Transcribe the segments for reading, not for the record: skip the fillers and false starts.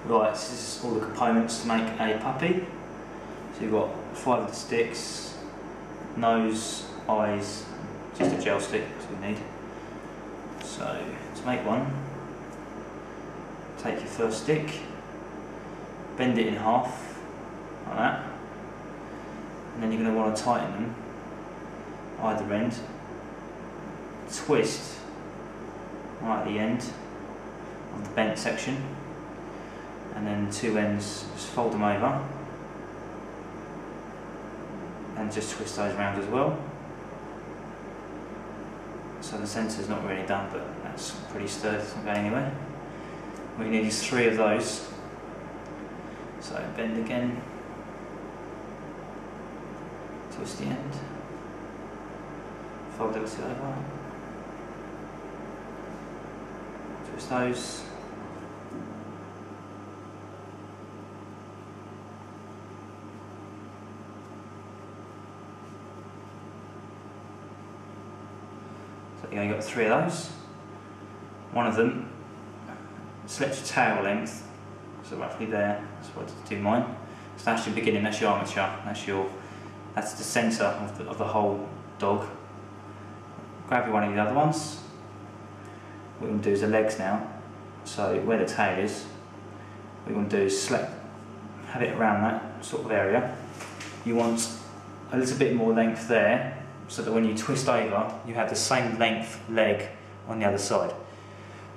Right, this is all the components to make a puppy. So you've got 5 of the sticks, nose, eyes, just a gel stick, that's what you need. So to make one, take your first stick, bend it in half, like that, and then you're going to want to tighten them either end, twist right at the end of the bent section, and then 2 ends, just fold them over and just twist those around as well. So the centre's not really done, but that's pretty sturdy, it's not going anywhere. What you need is 3 of those. So bend again, twist the end, fold it over, twist those, so you've got 3 of those. One of them, select your tail length, so roughly there, that's what I do mine. So that's your beginning, that's your armature, that's the centre of the whole dog. Grab one of the other ones. What we want to do is the legs now. So where the tail is, what we want to do is have it around that sort of area. You want a little bit more length there, so that when you twist over, you have the same length leg on the other side.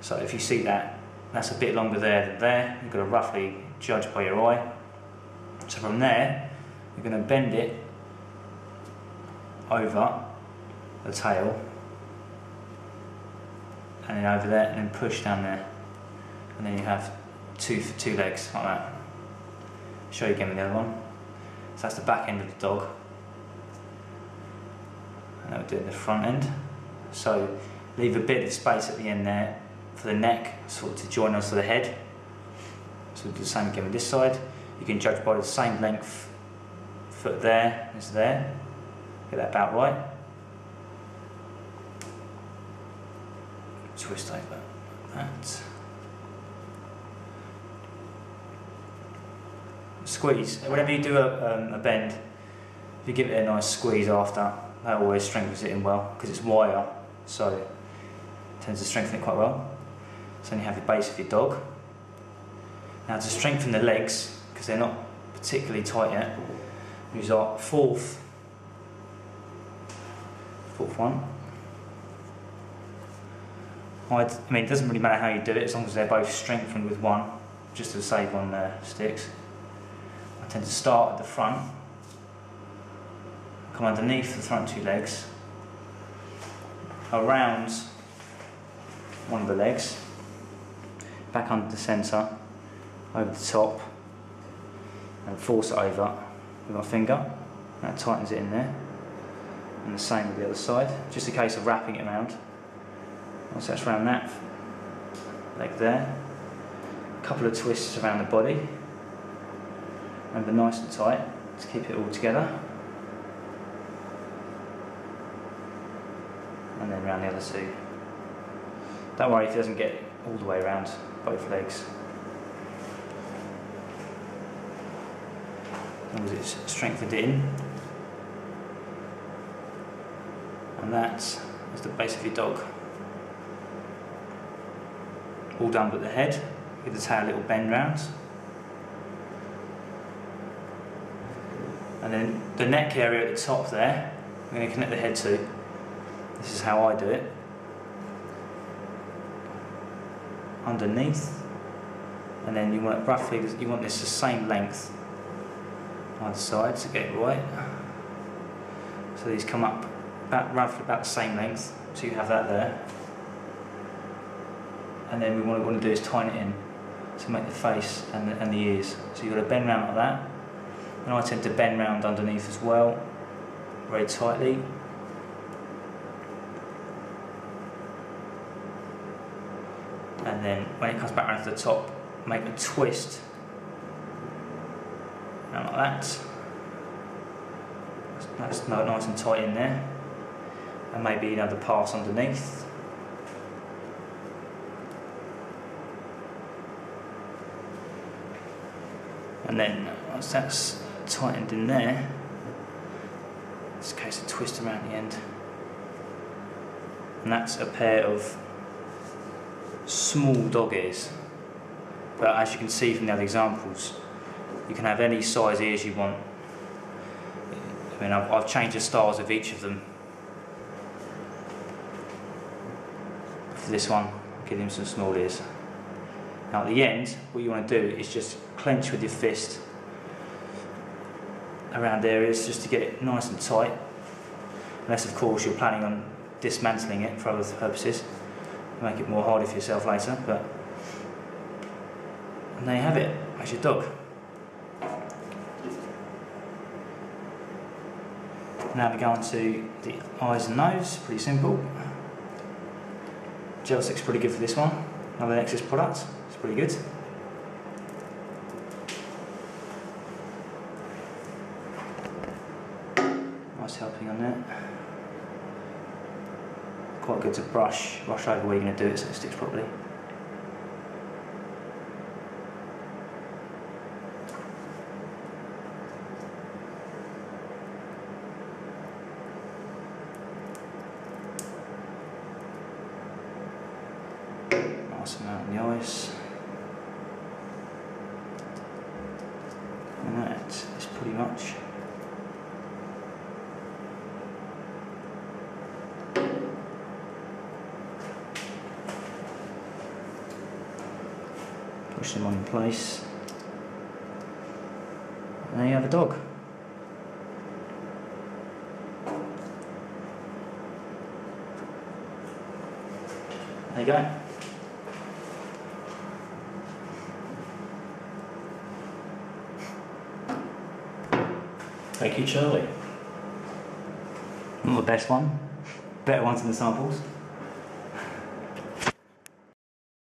So if you see that, that's a bit longer there than there. You've got to roughly judge by your eye. So from there, you're going to bend it over the tail, and then over there, and then push down there, and then you have two legs like that. Show you again with the other one. So that's the back end of the dog, and that would do it in the front end. So leave a bit of space at the end there for the neck, sort of to join onto the head. So we'll do the same again with this side. You can judge by the same length foot there as there. Get that about right. Twist over like that. Squeeze. Whenever you do a bend, if you give it a nice squeeze after, that always strengthens it in well, because it's wire, so it tends to strengthen it quite well. So then you have the base of your dog. Now to strengthen the legs, because they're not particularly tight yet, use our fourth one. I mean, it doesn't really matter how you do it, as long as they're both strengthened with one, just to save on sticks. I tend to start at the front, come underneath the front 2 legs, around one of the legs, back under the centre, over the top, and force it over with my finger. That tightens it in there, and the same with the other side. Just a case of wrapping it around. Once that's around that leg there, a couple of twists around the body. Remember, nice and tight to keep it all together. And then around the other 2. Don't worry if it doesn't get all the way around both legs. As long as it's strengthened in. And that is the base of your dog. All done but the head. Give the tail a little bend round. And then the neck area at the top there, I'm going to connect the head to. This is how I do it. Underneath, and then you want it roughly, you want this the same length either side to get it right. So these come up roughly about the same length, so you have that there. And then what we want to do is tighten it in to make the face and the ears. So you've got to bend round like that. And I tend to bend round underneath as well, very tightly. And then when it comes back around to the top, make a twist around like that. That's nice and tight in there. And maybe another pass underneath. And then once that's tightened in there, it's a case of twist around the end. And that's a pair of small dog ears. But as you can see from the other examples, you can have any size ears you want. I mean, I've changed the styles of each of them. For this one, give him some small ears. Now at the end, what you want to do is just clench with your fist around areas just to get it nice and tight. Unless of course you're planning on dismantling it for other purposes. Make it more hardy for yourself later, but and there you have it, that's your dog. Now we go on to the eyes and nose, pretty simple. Gel stick's pretty good for this one, another Nexus product, it's pretty good. Nice helping on there. Quite good to brush over where you're going to do it so it sticks properly. Nice amount in the eyes. And that is pretty much push them on in place, and there you have a dog. There you go. Thank you, Charlie. Not the best one, better ones in the samples.